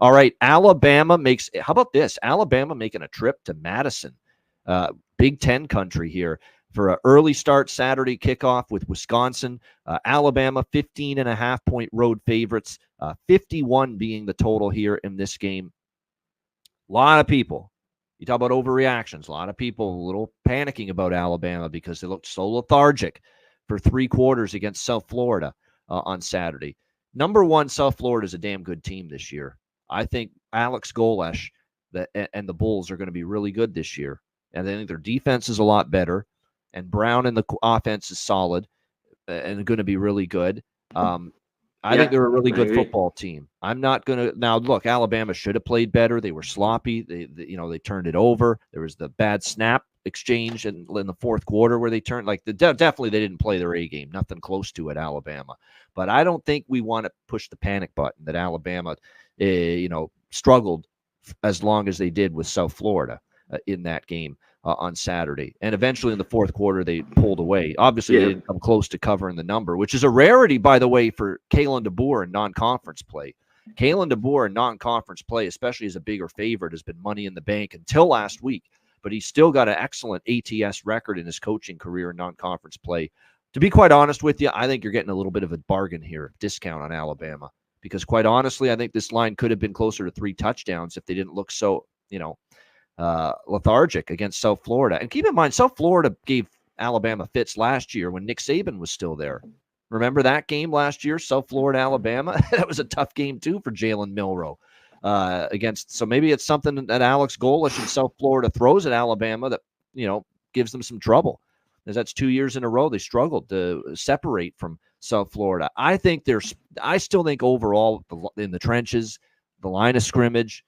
All right, Alabama makes – how about this? Alabama making a trip to Madison, Big Ten country here, for an early start Saturday kickoff with Wisconsin. Alabama, 15.5-point road favorites, 51 being the total here in this game. A lot of people, you talk about overreactions, a lot of people a little panicking about Alabama because they looked so lethargic for 3 quarters against South Florida on Saturday. Number one, South Florida is a damn good team this year. I think Alex Golesh and the Bulls are going to be really good this year. And I think their defense is a lot better. And Brown in the offense is solid and going to be really good. I think they're a really good football team. I'm not going to – now, look, Alabama should have played better. They were sloppy. They turned it over. There was the bad snap exchange in the fourth quarter where they turned – definitely they didn't play their A game. Nothing close to it, Alabama. But I don't think we want to push the panic button that Alabama, struggled as long as they did with South Florida in that game on Saturday. And eventually in the fourth quarter, they pulled away. Obviously, they didn't come close to covering the number, which is a rarity, by the way, for Kalen DeBoer in non-conference play. Kalen DeBoer in non-conference play, especially as a bigger favorite, has been money in the bank until last week. But he's still got an excellent ATS record in his coaching career in non-conference play. To be quite honest with you, I think you're getting a little bit of a bargain here, discount on Alabama. Because quite honestly, I think this line could have been closer to 3 touchdowns if they didn't look so, lethargic against South Florida. And keep in mind, South Florida gave Alabama fits last year when Nick Saban was still there. Remember that game last year, South Florida, Alabama? That was a tough game, too, for Jalen Milroe. So maybe it's something that Alex Golesh in South Florida throws at Alabama that, gives them some trouble. Because that's 2 years in a row they struggled to separate from South Florida. I still think overall in the trenches, the line of scrimmage,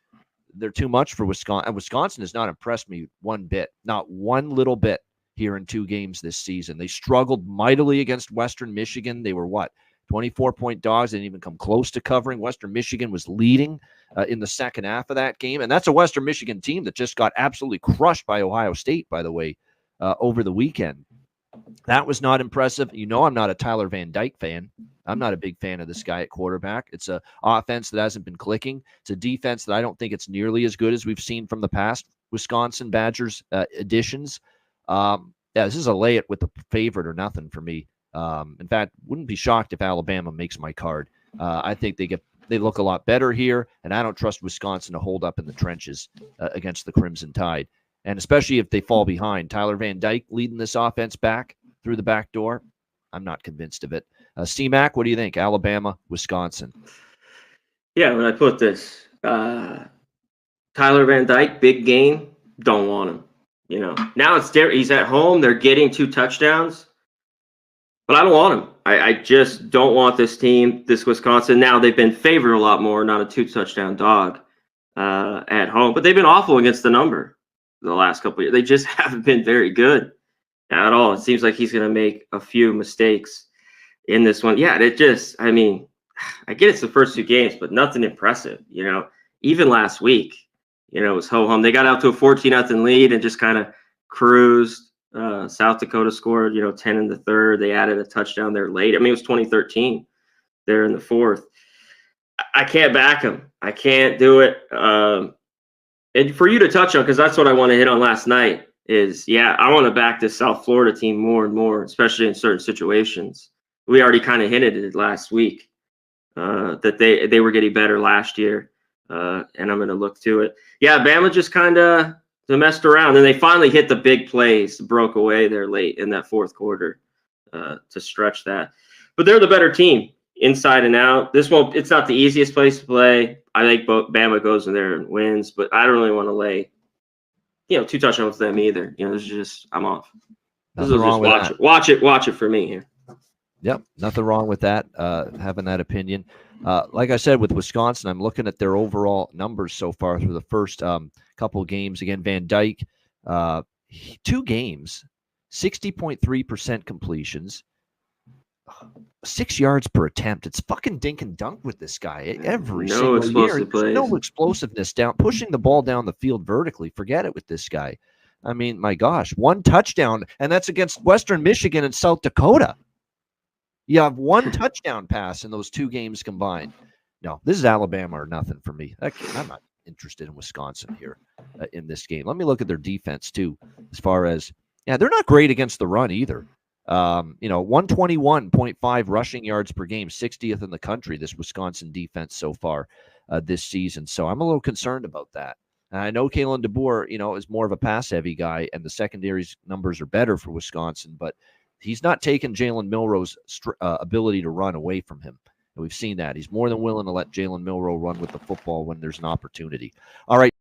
they're too much for Wisconsin. Wisconsin has not impressed me one bit, not one little bit here in 2 games this season. They struggled mightily against Western Michigan. They were 24-point dogs. They didn't even come close to covering. Western Michigan was leading in the second half of that game. And that's a Western Michigan team that just got absolutely crushed by Ohio State, by the way, over the weekend. That was not impressive. I'm not a Tyler Van Dyke fan. I'm not a big fan of this guy at quarterback. It's an offense that hasn't been clicking. It's a defense that I don't think it's nearly as good as we've seen from the past Wisconsin Badgers additions. This is a lay it with the favorite or nothing for me. In fact, wouldn't be shocked if Alabama makes my card. I think they look a lot better here, and I don't trust Wisconsin to hold up in the trenches against the Crimson Tide. And especially if they fall behind. Tyler Van Dyke leading this offense back through the back door. I'm not convinced of it. C-Mac, what do you think? Alabama, Wisconsin. Yeah, when I put this, Tyler Van Dyke, big game, don't want him. Now he's at home. They're getting 2 touchdowns. But I don't want him. I just don't want this team, this Wisconsin. Now they've been favored a lot more, not a 2-touchdown dog at home. But they've been awful against the number the last couple of years. They just haven't been very good at all. It seems like he's going to make a few mistakes in this one. Yeah, I get it's the first 2 games, but nothing impressive. Even last week, it was ho-hum. They got out to a 14-0 lead and just kind of cruised. South Dakota scored, 10 in the third. They added a touchdown there late. It was 2013 there in the fourth. I can't back them. I can't do it. And for you to touch on, because that's what I want to hit on last night, is, I want to back this South Florida team more and more, especially in certain situations. We already kind of hinted at it last week that they were getting better last year, and I'm going to look to it. Yeah, Bama just kind of messed around, and they finally hit the big plays, broke away there late in that fourth quarter to stretch that. But they're the better team inside and out. It's not the easiest place to play. I think Bama goes in there and wins, but I don't really want to lay, 2 touchdowns with them either. I'm off. Nothing wrong with that. Watch it for me here. Yep, nothing wrong with that, having that opinion. Like I said, with Wisconsin, I'm looking at their overall numbers so far through the first couple of games. Again, Van Dyke, 2 games, 60.3% completions, 6 yards per attempt. It's fucking dink and dunk with this guy every single year. There's no explosiveness pushing the ball down the field vertically. Forget it with this guy. My gosh, 1 touchdown, and that's against Western Michigan and South Dakota. You have 1 touchdown pass in those 2 games combined. No, this is Alabama or nothing for me. I'm not interested in Wisconsin here in this game. Let me look at their defense too, as far as they're not great against the run either. 121.5 rushing yards per game, 60th in the country. This Wisconsin defense so far this season. So I'm a little concerned about that. And I know Kalen DeBoer, is more of a pass-heavy guy, and the secondary's numbers are better for Wisconsin, but he's not taken Jalen Milroe's ability to run away from him. And we've seen that. He's more than willing to let Jalen Milroe run with the football when there's an opportunity. All right.